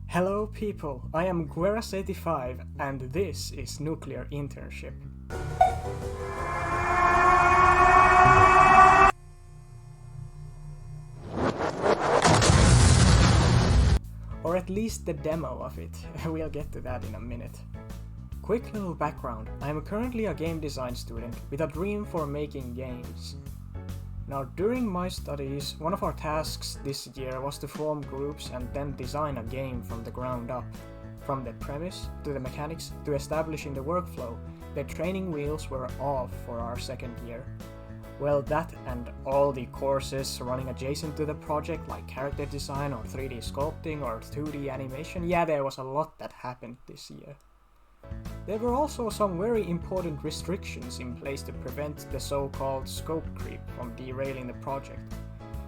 Hello people, I am Gueras85 and this is Nuclear Internship. Or at least the demo of it, we'll get to that in a minute. Quick little background, I am currently a game design student with a dream for making games. Now during my studies, one of our tasks this year was to form groups and then design a game from the ground up. From the premise, to the mechanics, to establishing the workflow, the training wheels were off for our second year. Well, that and all the courses running adjacent to the project like character design or 3D sculpting or 2D animation, yeah, there was a lot that happened this year. There were also some very important restrictions in place to prevent the so-called scope creep from derailing the project.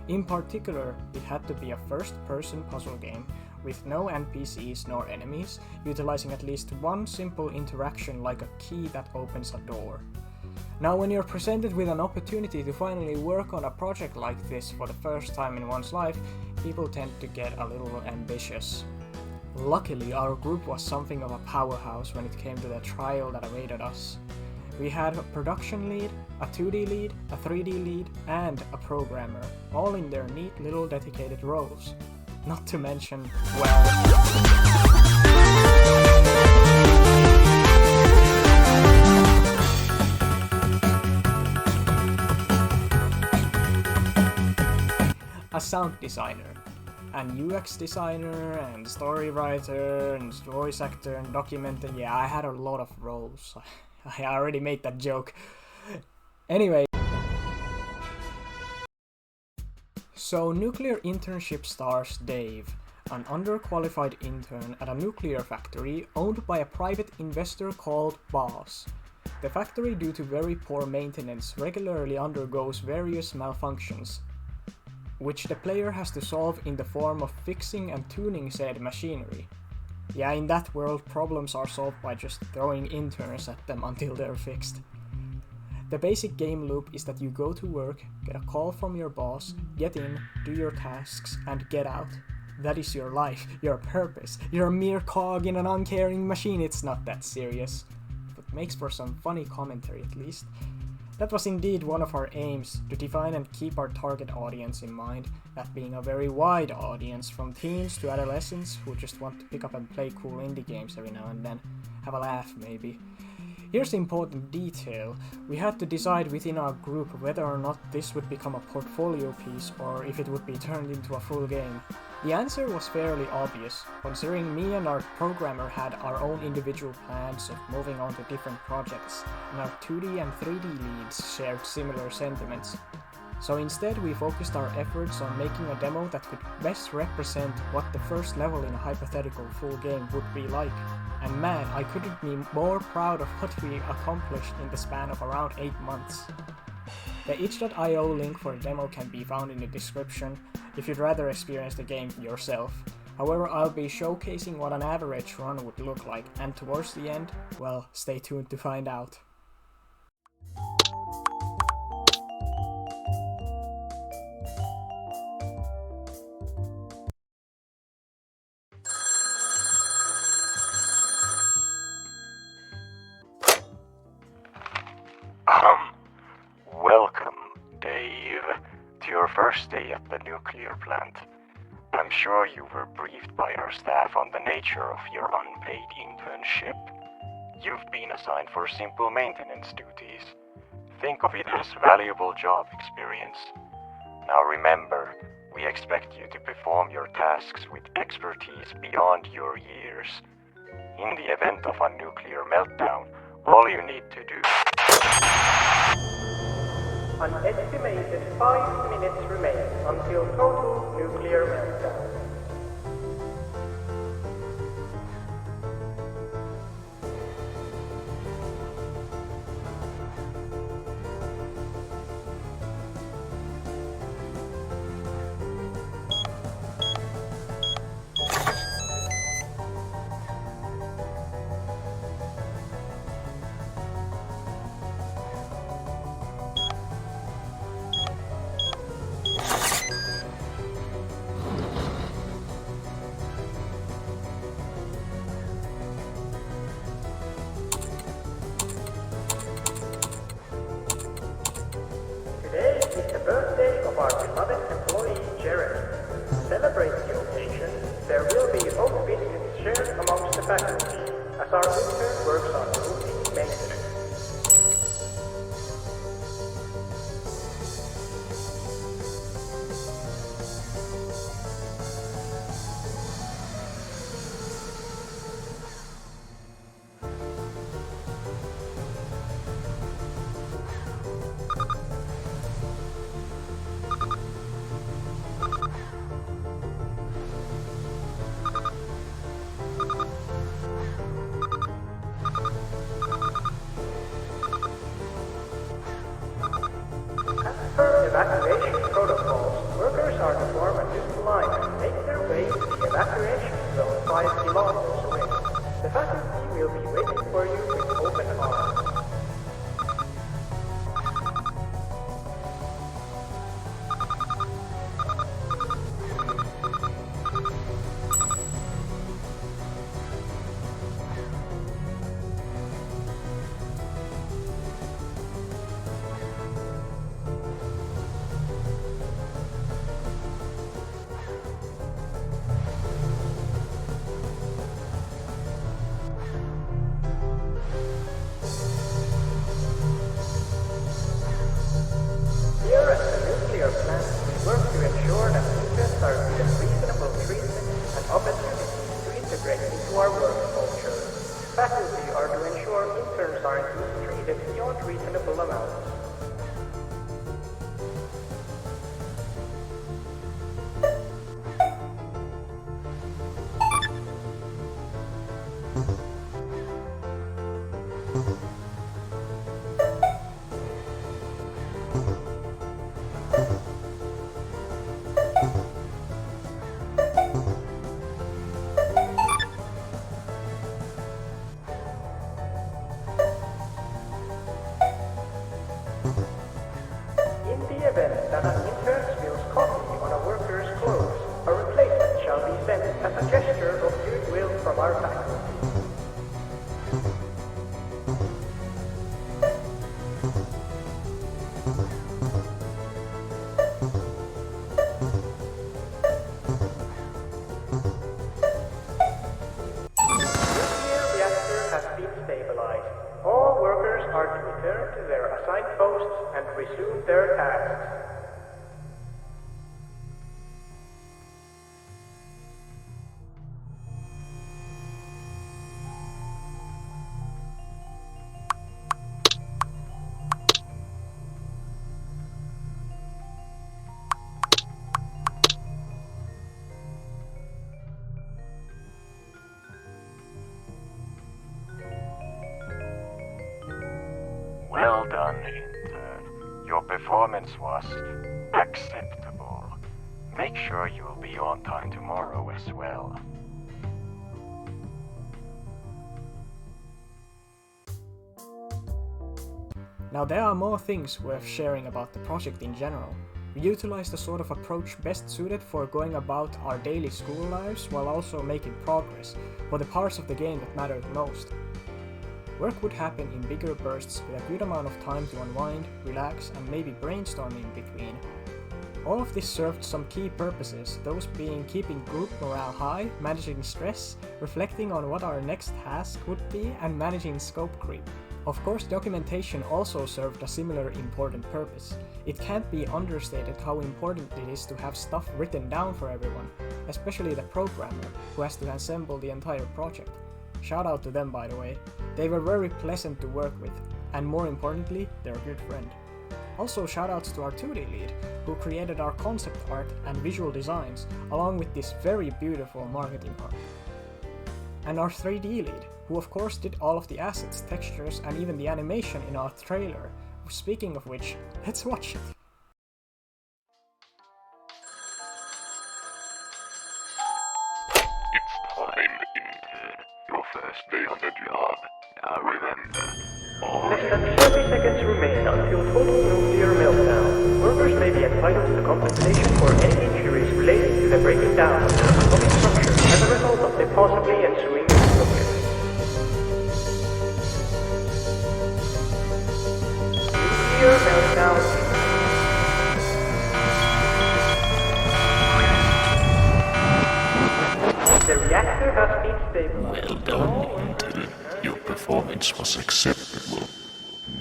In particular, it had to be a first-person puzzle game with no NPCs nor enemies, utilizing at least one simple interaction like a key that opens a door. Now when you're presented with an opportunity to finally work on a project like this for the first time in one's life, people tend to get a little ambitious. Luckily, our group was something of a powerhouse when it came to the trial that awaited us. We had a production lead, a 2D lead, a 3D lead, and a programmer, all in their neat little dedicated roles. Not to mention, a sound designer, an UX designer, and story writer, and voice actor, and documenter. Yeah, I had a lot of roles. I already made that joke. Anyway. So Nuclear Internship stars Dave, an underqualified intern at a nuclear factory owned by a private investor called Boss. The factory, due to very poor maintenance, regularly undergoes various malfunctions, which the player has to solve in the form of fixing and tuning said machinery. Yeah, in that world, problems are solved by just throwing interns at them until they're fixed. The basic game loop is that you go to work, get a call from your boss, get in, do your tasks, and get out. That is your life, your purpose. You're a mere cog in an uncaring machine. It's not that serious, but makes for some funny commentary at least. That was indeed one of our aims, to define and keep our target audience in mind, that being a very wide audience from teens to adolescents who just want to pick up and play cool indie games every now and then, have a laugh maybe. Here's the important detail: we had to decide within our group whether or not this would become a portfolio piece or if it would be turned into a full game. The answer was fairly obvious, considering me and our programmer had our own individual plans of moving on to different projects, and our 2D and 3D leads shared similar sentiments. So instead we focused our efforts on making a demo that could best represent what the first level in a hypothetical full game would be like. And man, I couldn't be more proud of what we accomplished in the span of around 8 months. The itch.io link for the demo can be found in the description if you'd rather experience the game yourself. However, I'll be showcasing what an average run would look like, and towards the end, well, stay tuned to find out. Welcome, Dave, to your first day at the nuclear plant. I'm sure you were briefed by our staff on the nature of your unpaid internship. You've been assigned for simple maintenance duties. Think of it as valuable job experience. Now remember, we expect you to perform your tasks with expertise beyond your years. In the event of a nuclear meltdown, all you need to do... An estimated 5 minutes remain until total nuclear meltdown. beyond reasonable amounts. In the event that an intern spills coffee on a worker's clothes, a replacement shall be sent as a gesture of goodwill from our faculty. Nuclear reactor has been stabilized. All workers are to return to their assigned posts and resume their tasks. Well done, intern. Your performance was acceptable. Make sure you'll be on time tomorrow as well. Now there are more things worth sharing about the project in general. We utilized a sort of approach best suited for going about our daily school lives while also making progress for the parts of the game that mattered most. Work would happen in bigger bursts with a good amount of time to unwind, relax, and maybe brainstorm in between. All of this served some key purposes, those being keeping group morale high, managing stress, reflecting on what our next task would be, and managing scope creep. Of course, documentation also served a similar important purpose. It can't be understated how important it is to have stuff written down for everyone, especially the programmer, who has to assemble the entire project. Shout out to them, by the way. They were very pleasant to work with, and more importantly, they're a good friend. Also shoutouts to our 2D lead, who created our concept art and visual designs, along with this very beautiful marketing art. And our 3D lead, who of course did all of the assets, textures, and even the animation in our trailer. Speaking of which, let's watch it. It's time, intern. Your first day on the job. Now remember, all Less than 30 seconds remain until total nuclear meltdown. Workers may be entitled to compensation for any injuries related to the breaking down of their atomic structure as a result of the possibly ensuing explosion. Nuclear meltdown. The reactor has been stabilized. well done, intern. Your performance was acceptable.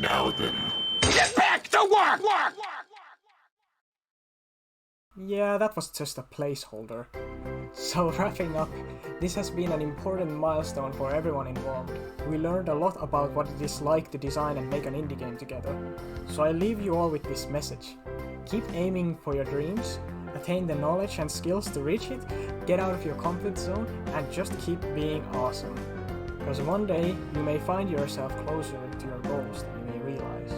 Now then, get back to work! Yeah, that was just a placeholder. So wrapping up, this has been an important milestone for everyone involved. We learned a lot about what it is like to design and make an indie game together. So I leave you all with this message. Keep aiming for your dreams, attain the knowledge and skills to reach it, get out of your comfort zone, and just keep being awesome. Because one day you may find yourself closer to your goals than you may realize.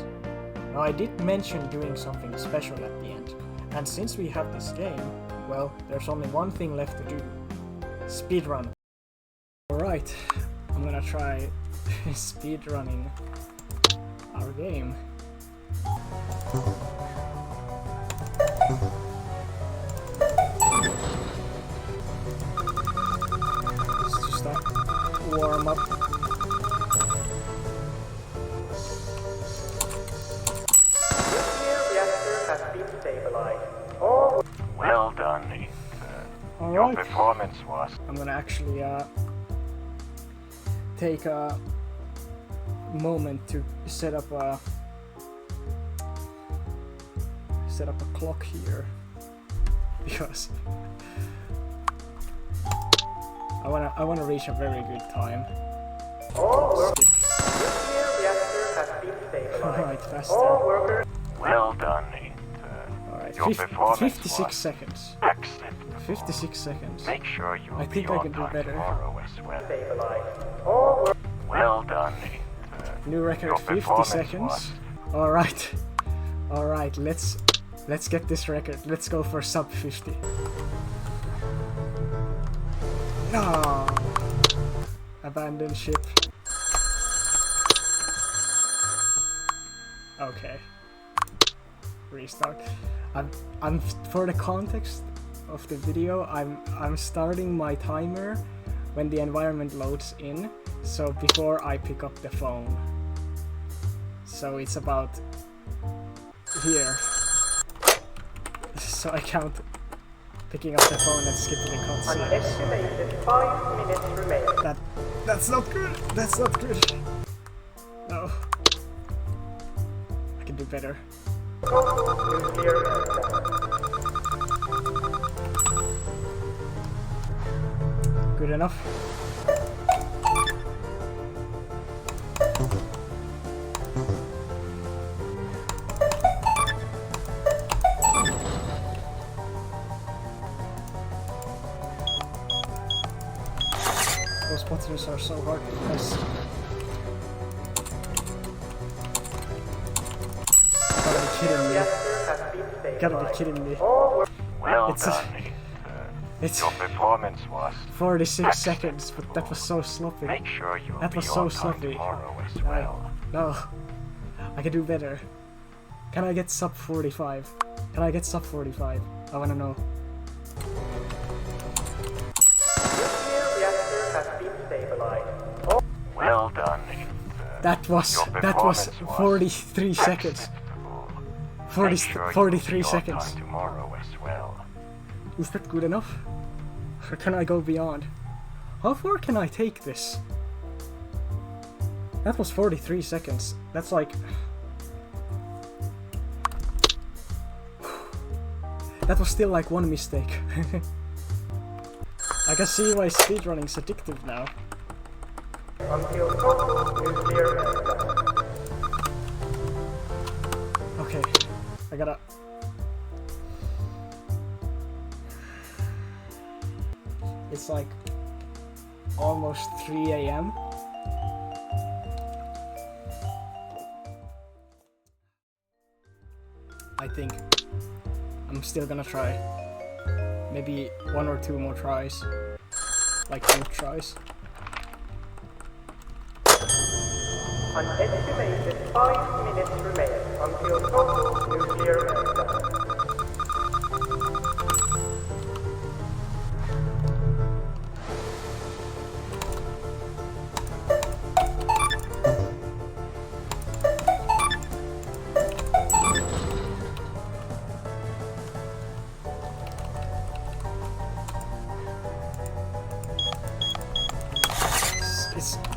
Now I did mention doing something special at the end, and since we have this game, well, there's only one thing left to do. Speedrun. Alright, I'm gonna try speedrunning our game. It's just a warm up. Nuclear reactor has been stabilized. All Well done, intern. Your Alright. performance was I'm gonna actually take a moment to set up a clock here because I wanna reach a very good time. All nuclear reactor has been stabilized. Alright, faster. Well done, intern. Alright, Your performance 56 was seconds. acceptable. 56 seconds. Make sure you will I be think I on can do time better. tomorrow as well. Well done, intern. New record, Your 50 performance seconds. was Alright. Alright, let's get this record. Let's go for sub 50. No. Abandon ship. Okay. Restart. I'm for the context of the video, I'm starting my timer when the environment loads in, so before I pick up the phone. So it's about here. So I count picking up the phone and skipping the cutscene. An estimated 5 minutes remain. That's not good. That's not good. No. I can do better. Nuclear meltdown. Good enough. Those buttons are so hard to press. Gotta be kidding me. Reactor has been stabilized. Gotta be kidding me. well It's done, intern. It's Your performance was 46 seconds, but that was so sloppy. Make sure you will That be was so on time sloppy. tomorrow as well. No. I can do better. Can I get sub 45? Can I get sub 45? I wanna know. Nuclear reactor has been stabilized. Well done, intern. That was Your 43 seconds. acceptable. 40, Make sure you will 43 be on seconds. time tomorrow as well. Is that good enough? Or can I go beyond? How far can I take this? That was 43 seconds. That's like... That was still like one mistake. I can see why speedrunning's addictive now. Until total nuclear meltdown. Okay, I gotta... It's like almost 3 AM. I think I'm still gonna try. Maybe 1 or 2 more tries. Like 2 tries. An estimated 5 minutes remain until total nuclear meltdown.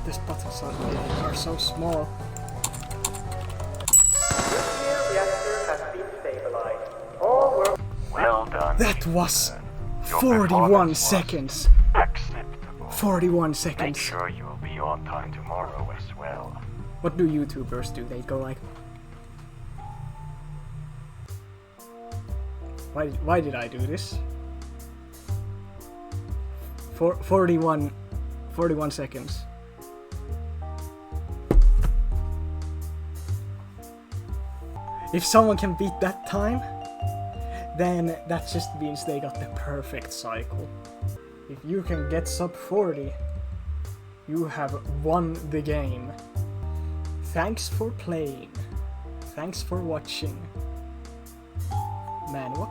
These buttons are so small. Nuclear reactor has been stabilized. All work. Well done. That was Your 41 performance was seconds. Acceptable. 41 Make seconds. sure you will be on time tomorrow as well. What do YouTubers do? They go like... Why did I do this? 41 seconds. If someone can beat that time, then that just means they got the perfect cycle. If you can get sub 40, you have won the game. Thanks for playing. Thanks for watching. Man, what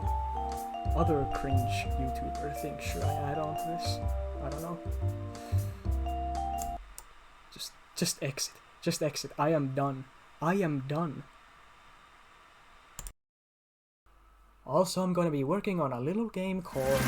other cringe YouTuber thing should I add on to this? I don't know. Just exit. Just exit. I am done. I am done. Also, I'm gonna be working on a little game called